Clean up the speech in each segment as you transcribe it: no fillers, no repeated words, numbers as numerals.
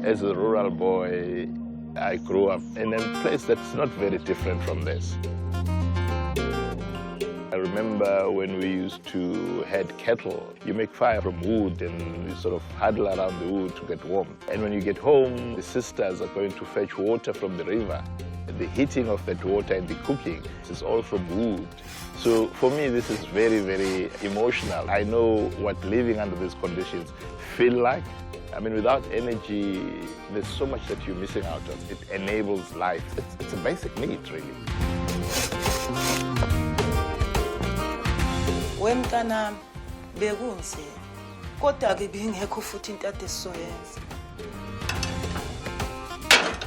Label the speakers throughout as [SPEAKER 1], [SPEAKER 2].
[SPEAKER 1] As a rural boy, I grew up in a place that's not very different from this. I remember when we used to head cattle, you make fire from wood and you sort of huddle around the wood to get warm. And when you get home, the sisters are going to fetch water from the river. The heating of that water and the cooking is all from wood. So for me, this is very, very emotional. I know what living under these conditions feel like. I mean, without energy, there's so much that you're missing out on. It enables life. It's a basic need, really.
[SPEAKER 2] Wemntanami bekunzima kodwa ke bingekho futhi into ade sizoyenza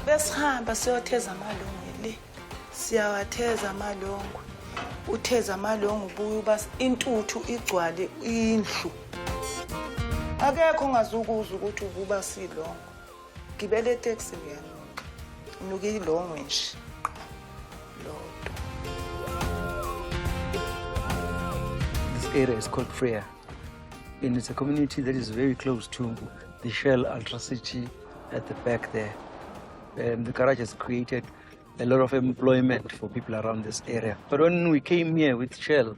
[SPEAKER 2] besihamba siyotheza amalongo le siyawatheza amalongo utheza amalongo ubuye uba intuthu igcwale indlu akekho ongazukuza ukuthi ukuba silongo gibele taxi ngiyanuka nuka ilongo nje
[SPEAKER 3] This area is called Freya, and it's a community that is very close to the Shell Ultra City at the back there. The garage has created a lot of employment for people around this area. But when we came here with Shell,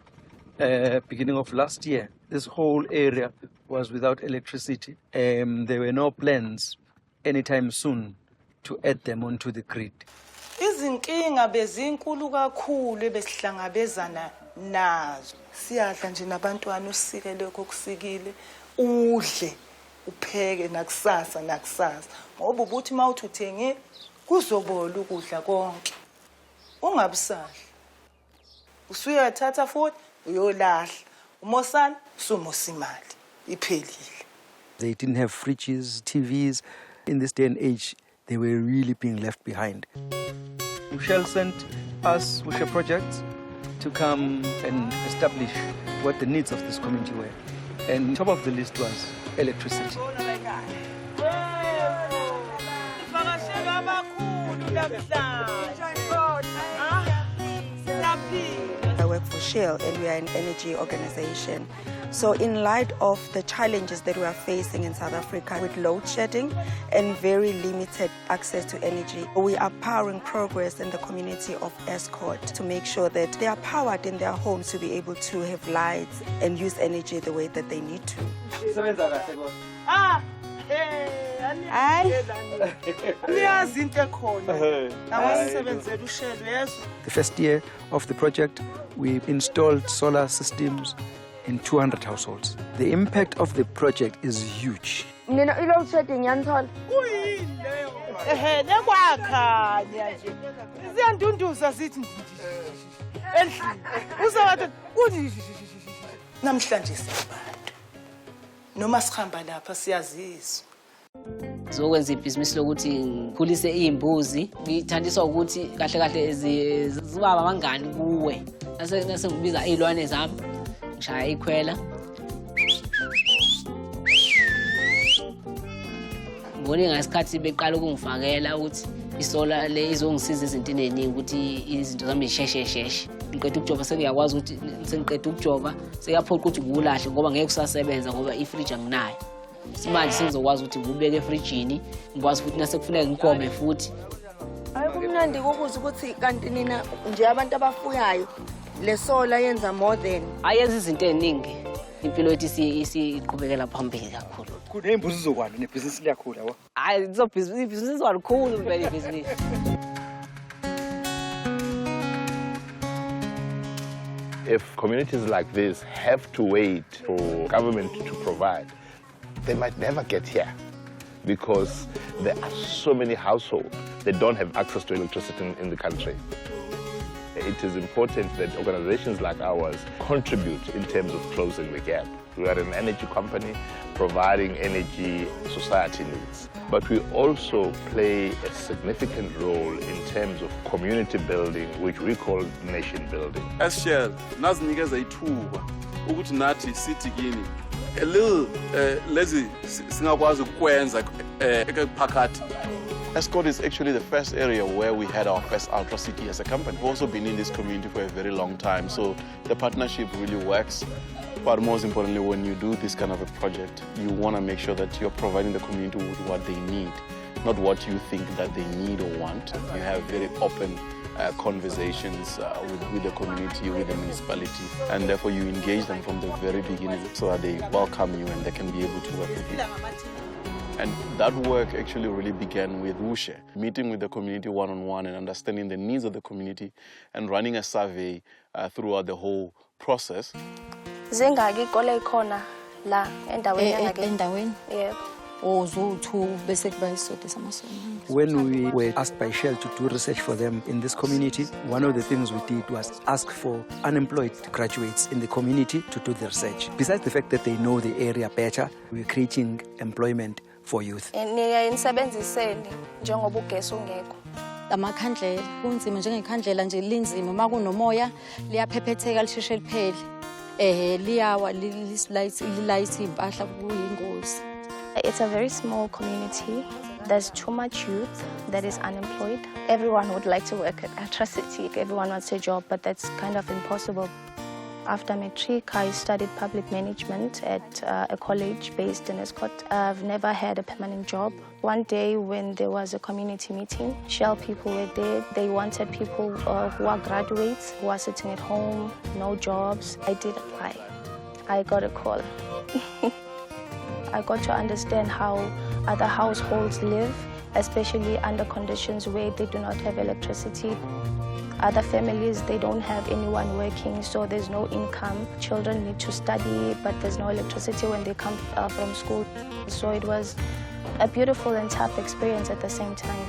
[SPEAKER 3] beginning of last year, this whole area was without electricity. There were no plans anytime soon to add them onto the grid.
[SPEAKER 2] Izinkinga bezinkulu kakhulu ebesihlangabezana nazo. Siyadla nje nabantwana usikele kokusikile udle upheke nakusasa ngoba ubuthi mawuthi uthenge kuzobola ukudla konke ungabusadla usuyathatha futhi uyolahla umosana sumosimali iphelile.
[SPEAKER 3] They didn't have fridges, TVs. In this day and age, they were really being left behind. Shell sent us with a project to come and establish what the needs of this community were. And top of the list was electricity.
[SPEAKER 4] I work for Shell and we are an energy organization. So in light of the challenges that we are facing in South Africa with load shedding and very limited access to energy, we are powering progress in the community of Escort to make sure that they are powered in their homes to be able to have lights and use energy the way that they need to.
[SPEAKER 3] The first year of the project, we installed solar systems in 200 households. The impact of the project is huge.
[SPEAKER 2] Namhlanje siyabantu noma sihamba lapha siyazizwa.
[SPEAKER 5] Zokwenza ibhizinisi lokuthi ngikhulise izimbuzi ngithandiswa ukuthi kahle kahle zibaba mangani kuwe nase ngibiza izilwane zami ngishaya ikhwela ngone ngasikhathi beqala ukungifakela ukuthi isola le izongisiza izinto eziningi ukuthi izinto zami zisheshesheshe ngiqeda ukujova sengiyakwazi ukuthi sengiqeda ukujova sekaphoqa ukuthi ngulahle ngoba ngeke kusasebenza ngoba ifridge anginayo. Simanje sengizokwazi ukuthi ngibeke efrijini ngikwazi futhi nase kufuneka ngikome futhi.
[SPEAKER 4] Ayikumnandi ukuza ukuthi kanti nina nje abantu abafuyayo le sola yenza more than
[SPEAKER 5] ayenza izinto eziningi impilo yethu isiqhubekela phambili kakhulu.
[SPEAKER 3] Kunezimbuzi zokwana nebhizinisi liyakhula yabo.
[SPEAKER 5] Hayi ibhizinisi walikhulu vele ibhizinisi.
[SPEAKER 1] If communities like this have to wait for government to provide, they might never get here because there are so many households that don't have access to electricity in the country. It is important that organizations like ours contribute in terms of closing the gap. We are an energy company providing energy society needs, but we also play a significant role in terms of community building, which we call nation building.
[SPEAKER 6] As Shell, nazinikeza ithuba ukuthi nathi sithi kini a little lezi singakwazi ukwenza phakathi.
[SPEAKER 7] Escort is actually the first area where we had our first Ultra City as a company. We've also been in this community for a very long time, so the partnership really works. But most importantly, when you do this kind of a project, you want to make sure that you're providing the community with what they need. not what you think that they need or want. You have very open conversations with the community, with the municipality, and therefore you engage them from the very beginning so that they welcome you and they can be able to work with you. And that work actually really began with WUSHE, meeting with the community one-on-one and understanding the needs of the community and running a survey throughout the whole process.
[SPEAKER 3] When we were asked by Shell to do research for them in this community, one of the things we did was ask for unemployed graduates in the community to do the research. Besides the fact that they know the area better, we're creating employment for youth.
[SPEAKER 8] Amakhandlela kunzima njengekhandlela nje linzima makunomoya liyaphepheteka lisheshe liphele liyawa lilayitha impahla kuyingozi.
[SPEAKER 9] It's a very small community. There's too much youth that is unemployed. Everyone would like to work at Atrocity. Everyone wants a job, but that's kind of impossible. After matric, I studied public management at a college based in Escott. I've never had a permanent job. One day when there was a community meeting, Shell people were there. They wanted people who are graduates, who are sitting at home, no jobs. I did apply. I got a call. I got to understand how other households live, especially under conditions where they do not have electricity. Other families, they don't have anyone working, so there's no income. Children need to study, but there's no electricity when they come from school. So it was a beautiful and tough experience at the same time.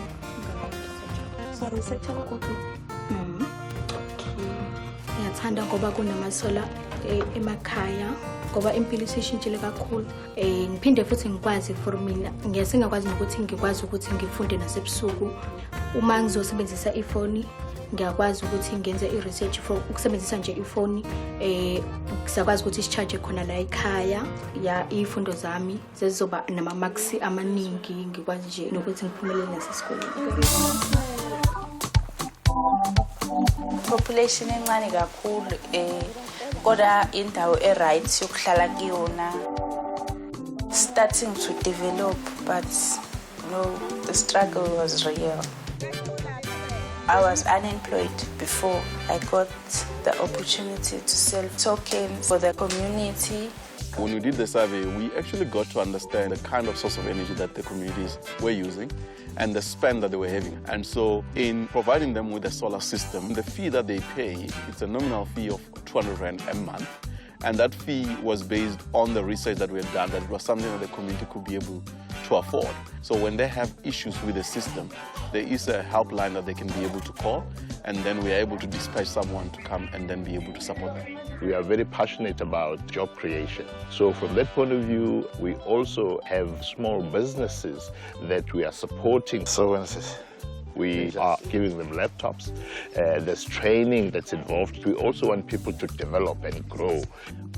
[SPEAKER 10] Ngiyathanda ngoba kunamasola emakhaya ngoba impilo isishintshile kakhulu ngiphinde futhi ngikwazi for mina ngiyasengakwazi ukuthi ngikwazi ukuthi ngifunde nasebusuku uma ngizosebenzisa ifoni ngiyakwazi ukuthi ngenze i-research for ukusebenzisa nje ifoni ngizakwazi ukuthi sicharge khona la ekhaya ya ifundo zami zezoba nama-marks amaningi ngikwazi nje nokuthi ngiphumelele nasesikoleni.
[SPEAKER 11] Population encane kakhulu kodwa indawo e-right yokuhlala kuyona starting to develop, but the struggle was real. I was unemployed before I got the opportunity to sell tokens for the community.
[SPEAKER 7] When we did the survey, we actually got to understand the kind of source of energy that the communities were using and the spend that they were having. And so in providing them with a solar system, the fee that they pay, it's a nominal fee of 200 Rand a month. And that fee was based on the research that we had done, that it was something that the community could be able to afford. So when they have issues with the system, there is a helpline that they can be able to call, and then we are able to dispatch someone to come and then be able to support them.
[SPEAKER 1] We are very passionate about job creation. So from that point of view, we also have small businesses that we are supporting. So we are giving them laptops. There's training that's involved. We also want people to develop and grow.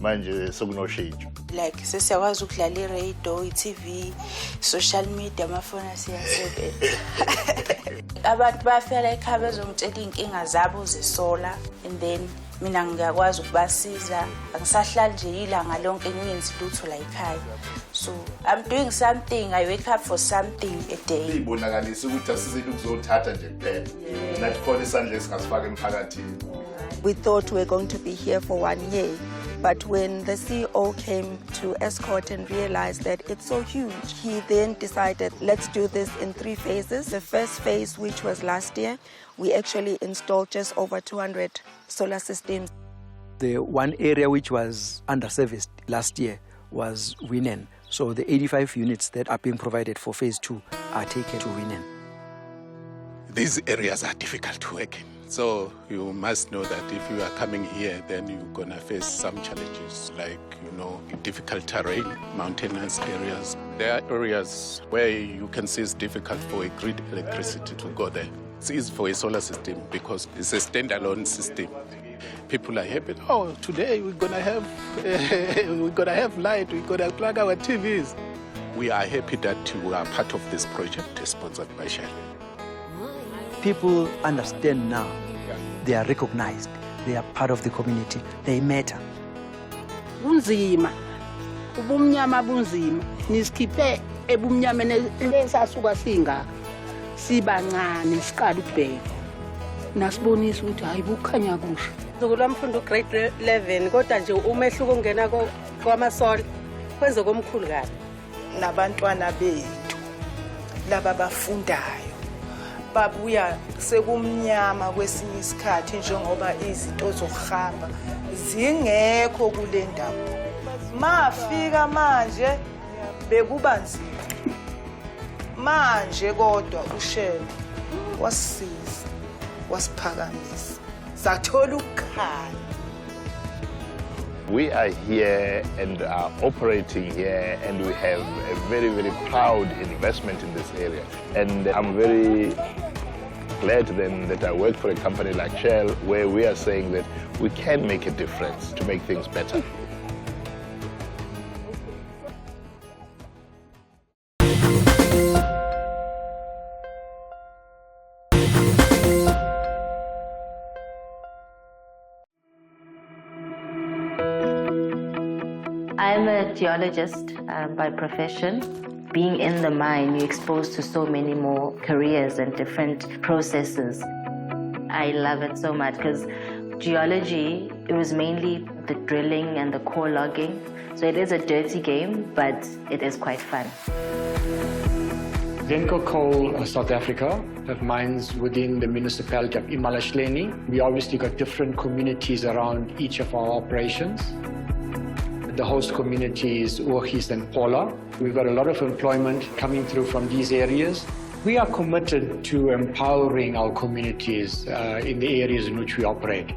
[SPEAKER 11] Like sesiyakwazi ukudlala i-radio, i-TV, social media, amafoni asiyasebenza. Abantu bafela ekhaya bezongitshela inkinga zabo zesola, and then mina ngiyakwazi ukubasiza. Angisahlali nje ilanga lonke ngingenzi lutho la ekhaya. So I'm doing something. I wake up for something a day.
[SPEAKER 1] Ibonakalisa ukuthi asizile ukuzothatha nje kuphela. Nathi khona isandla esingasifaka emphakathini.
[SPEAKER 4] We thought we were going to be here for 1 year, but when the CEO came to Escort and realized that it's so huge, he then decided, let's do this in 3 phases. The first phase, which was last year, we actually installed just over 200 solar systems.
[SPEAKER 3] The one area which was underserviced last year was Winen. So the 85 units that are being provided for phase 2 are taken to Winen.
[SPEAKER 12] These areas are difficult to work in. So you must know that if you are coming here, then you're going to face some challenges like, difficult terrain, mountainous areas. There are areas where you can see it's difficult for a grid electricity to go there. It's easy for a solar system because it's a standalone system. People are happy. Oh, today we're gonna have light. We're gonna plug our TVs. We are happy that we are part of this project sponsored by Shell.
[SPEAKER 3] People understand now. They are recognized. They are part of the community. They matter.
[SPEAKER 13] Bunzima, ubumnyama bunzima, nisikhipe ebumnyameni lesasuka singaka sibancane siqala ukubheka nasibonisa ukuthi hayi bukhanya kusho
[SPEAKER 2] Zukulu mfundo grade 11 kodwa nje umehluko ungena kwamasola kwenze komkhulu kabi
[SPEAKER 14] nabantwana bethu laba bafundayo babuya sekumnyama kwesinye isikhathi njengoba izinto zokuhamba zingekho kule ndawo mafika manje bekuba nzima manje kodwa ushelo wasisiza wasiphakamisa sathola ukukhanya.
[SPEAKER 1] We are here and are operating here, and we have a very, very proud investment in this area. And I'm very glad then that I work for a company like Shell, where we are saying that we can make a difference to make things better.
[SPEAKER 15] I'm a geologist by profession. Being in the mine, you're exposed to so many more careers and different processes. I love it so much because geology, it was mainly the drilling and the core logging. So it is a dirty game, but it is quite fun.
[SPEAKER 16] Glencore Coal South Africa have mines within the municipality of Imalashleni. We obviously got different communities around each of our operations. The host communities, Ooghies and Paula. We've got a lot of employment coming through from these areas. We are committed to empowering our communities in the areas in which we operate.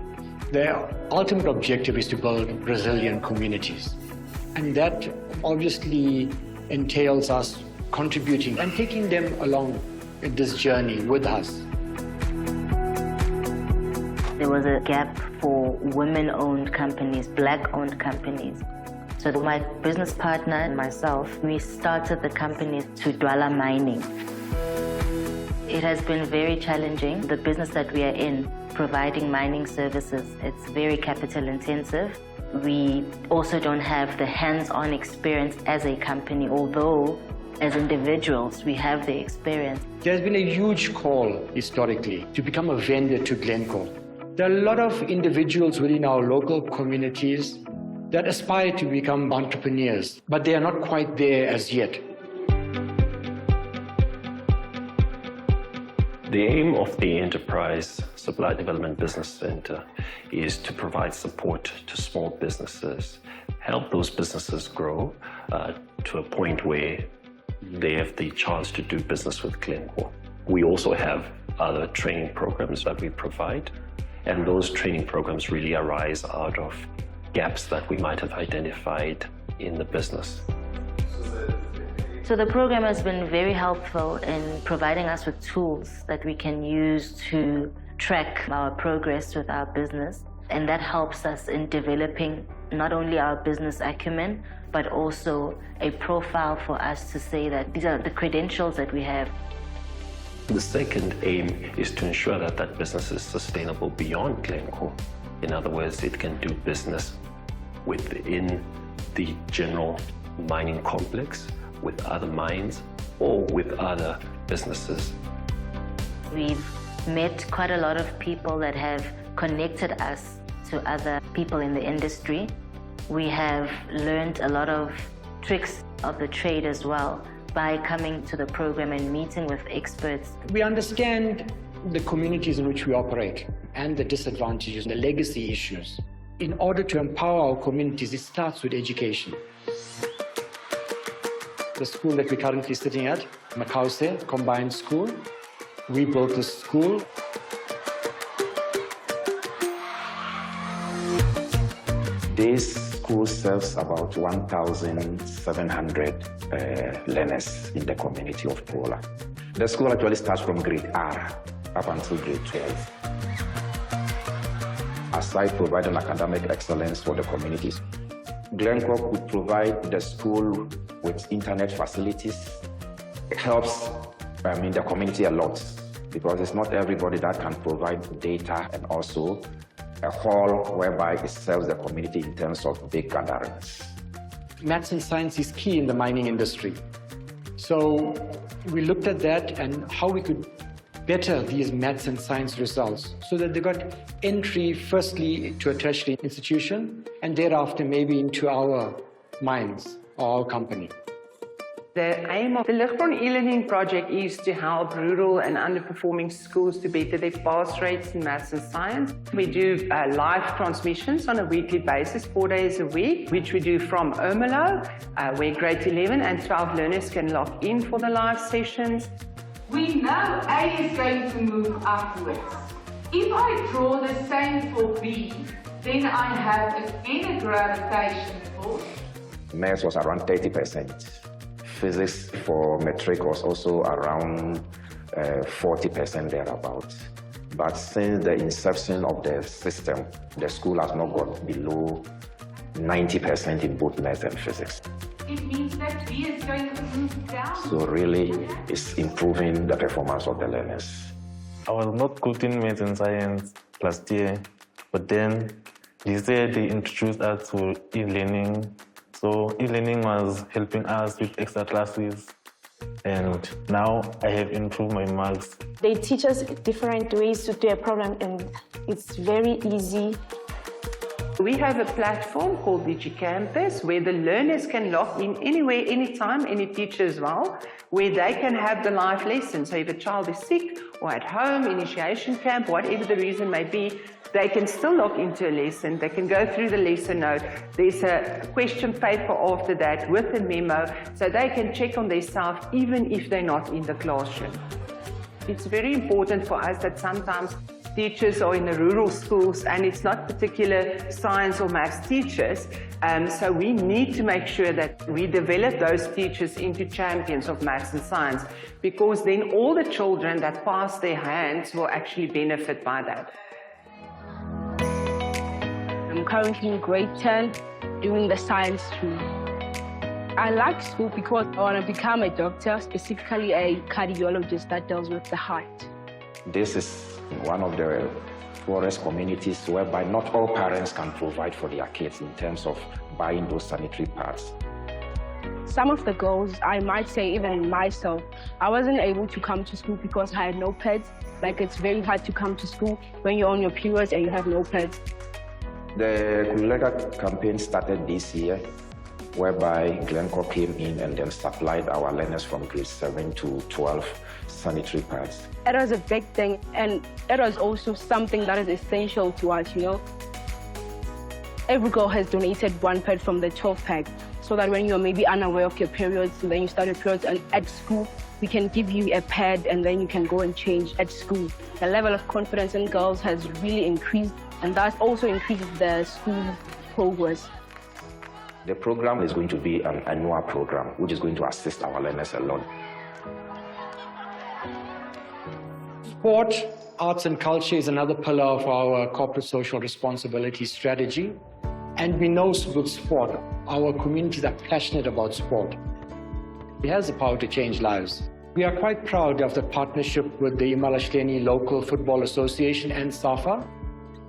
[SPEAKER 16] The ultimate objective is to build resilient communities. And that obviously entails us contributing and taking them along this journey with us.
[SPEAKER 15] There was a gap for women-owned companies, black-owned companies. So my business partner and myself, we started the company Tudwala Mining. It has been very challenging. The business that we are in, providing mining services, it's very capital intensive. We also don't have the hands-on experience as a company, although as individuals, we have the experience.
[SPEAKER 16] There's been a huge call historically to become a vendor to Glencore. There are a lot of individuals within our local communities that aspire to become entrepreneurs, but they are not quite there as yet.
[SPEAKER 17] The aim of the Enterprise Supply Development Business Center is to provide support to small businesses, help those businesses grow to a point where they have the chance to do business with Glencore. We also have other training programs that we provide, and those training programs really arise out of gaps that we might have identified in the business.
[SPEAKER 15] So the program has been very helpful in providing us with tools that we can use to track our progress with our business. And that helps us in developing not only our business acumen, but also a profile for us to say that these are the credentials that we have.
[SPEAKER 17] The second aim is to ensure that that business is sustainable beyond Glencore. In other words, it can do business within the general mining complex, with other mines, or with other businesses.
[SPEAKER 15] We've met quite a lot of people that have connected us to other people in the industry. We have learned a lot of tricks of the trade as well by coming to the program and meeting with experts.
[SPEAKER 16] We understand the communities in which we operate and the disadvantages, the legacy issues. In order to empower our communities, it starts with education. The school that we're currently sitting at, Makause Combined School, we built this school.
[SPEAKER 18] This school serves about 1,700 learners in the community of Pola. The school actually starts from grade R up until grade 12. Aside providing academic excellence for the communities, Glencore could provide the school with internet facilities. It helps the community a lot because it's not everybody that can provide data and also a hall whereby it serves the community in terms of big gatherings.
[SPEAKER 16] Maths and science is key in the mining industry. So we looked at that and how we could better these maths and science results so that they got entry firstly to a tertiary institution and thereafter maybe into our mines or our company.
[SPEAKER 19] The aim of the Ligbron e-learning project is to help rural and underperforming schools to better their pass rates in maths and science. We do live transmissions on a weekly basis, 4 days a week, which we do from Ermelo, where grade 11 and 12 learners can log in for the live sessions.
[SPEAKER 20] We know A is going to move upwards. If I draw the same for B, then I have again a gravitation force.
[SPEAKER 18] Maths was around 30%. Physics for metric was also around 40% thereabouts. But since the inception of the system, the school has not gone below 90% in both maths and physics.
[SPEAKER 20] It means that B is going to move down.
[SPEAKER 18] So really, it's improving the performance of the learners.
[SPEAKER 21] I was not good in maths and science last year, but then this year they introduced us to e-learning. So e-learning was helping us with extra classes, and now I have improved my marks.
[SPEAKER 9] They teach us different ways to do a problem, and it's very easy.
[SPEAKER 19] We have a platform called DigiCampus where the learners can log in anywhere, anytime, any teacher as well, where they can have the live lesson. So if a child is sick or at home, initiation camp, whatever the reason may be, they can still log into a lesson. They can go through the lesson note. There's a question paper after that with a memo, so they can check on themselves even if they're not in the classroom. It's very important for us that sometimes teachers are in the rural schools and it's not particular science or maths teachers. So we need to make sure that we develop those teachers into champions of maths and science, because then all the children that pass their hands will actually benefit by that.
[SPEAKER 22] I'm currently in grade 10 doing the science stream. I like school because I want to become a doctor, specifically a cardiologist that deals with the heart.
[SPEAKER 18] This is one of the poorest communities whereby not all parents can provide for their kids in terms of buying those sanitary pads.
[SPEAKER 22] Some of the girls, I might say even myself, I wasn't able to come to school because I had no pads. Like, it's very hard to come to school when you're on your periods and you have no pads.
[SPEAKER 18] The Kulega campaign started this year, whereby Glencore came in and then supplied our learners from grade 7 to 12 sanitary pads.
[SPEAKER 22] It was a big thing, and it was also something that is essential to us, you know. Every girl has donated one pad from the 12 pack, so that when you're maybe unaware of your periods, and then you start your periods and at school, we can give you a pad and then you can go and change at school. The level of confidence in girls has really increased, and that also increases the school progress.
[SPEAKER 18] The program is going to be an annual program, which is going to assist our learners a lot.
[SPEAKER 16] Sport, arts and culture is another pillar of our corporate social responsibility strategy. And we know with sport, our communities are passionate about sport. It has the power to change lives. We are quite proud of the partnership with the Imalashleni Local Football Association and SAFA.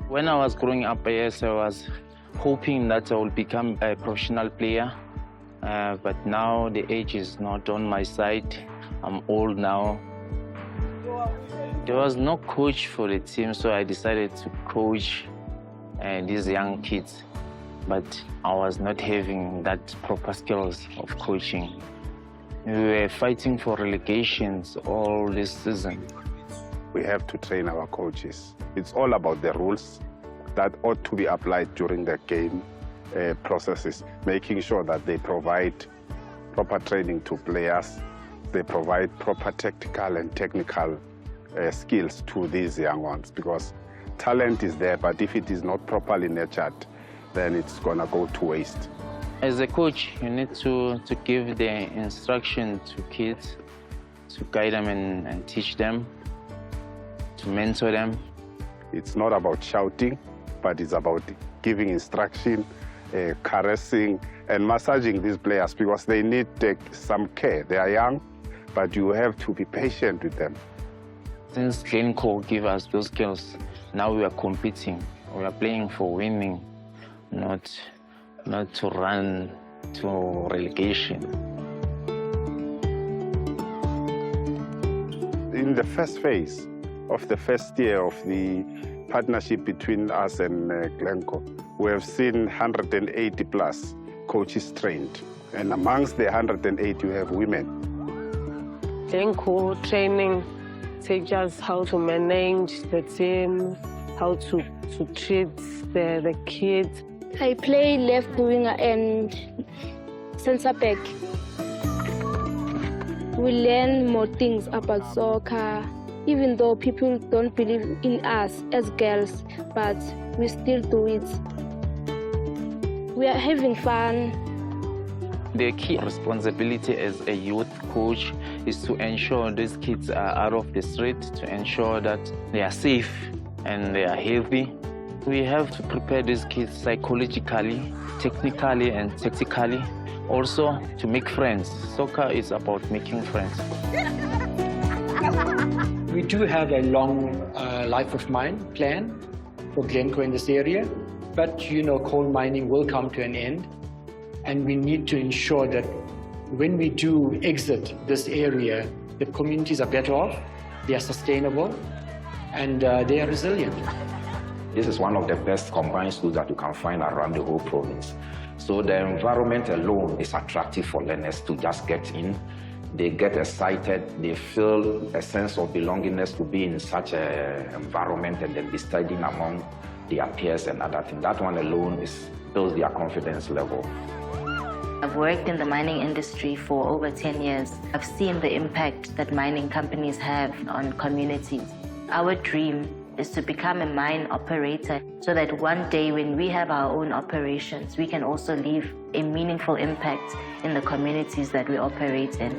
[SPEAKER 23] When I was growing up, yes, I was hoping that I would become a professional player. But now the age is not on my side. I'm old now. There was no coach for the team, so I decided to coach these young kids. But I was not having that proper skills of coaching. We were fighting for relegations all this season.
[SPEAKER 1] We have to train our coaches. It's all about the rules that ought to be applied during the game processes, making sure that they provide proper training to players, they provide proper tactical and technical skills to these young ones, because talent is there, but if it is not properly nurtured, then it's gonna go to waste.
[SPEAKER 23] As a coach, you need to give the instruction to kids, to guide them and teach them, to mentor them.
[SPEAKER 1] It's not about shouting, but it's about giving instruction, caressing and massaging these players, because they need some care. They are young, but you have to be patient with them.
[SPEAKER 23] Since Glencore gave us those skills, now we are competing. We are playing for winning, not to run to relegation.
[SPEAKER 5] In the first phase of the first year of the partnership between us and Glencoe, we have seen 180 plus coaches trained. And amongst the 180, we have women.
[SPEAKER 6] Glencoe training teaches us how to manage the team, how to treat the kids.
[SPEAKER 10] I play left winger and centre back. We learn more things about soccer, even though people don't believe in us as girls, but we still do it. We are having fun.
[SPEAKER 23] The key responsibility as a youth coach is to ensure these kids are out of the street, to ensure that they are safe and they are healthy. We have to prepare these kids psychologically, technically and tactically, also to make friends. Soccer is about making friends.
[SPEAKER 16] We do have a long life of mine plan for Glencoe in this area, but coal mining will come to an end. And we need to ensure that when we do exit this area, the communities are better off, they are sustainable, and they are resilient.
[SPEAKER 18] This is one of the best combined schools that you can find around the whole province. So the environment alone is attractive for learners to just get in. They get excited, they feel a sense of belongingness to be in such an environment and then be studying among their peers and other things. That one alone builds their confidence level.
[SPEAKER 15] I've worked in the mining industry for over 10 years. I've seen the impact that mining companies have on communities. Our dream is to become a mine operator so that one day when we have our own operations, we can also leave a meaningful impact in the communities that we operate in.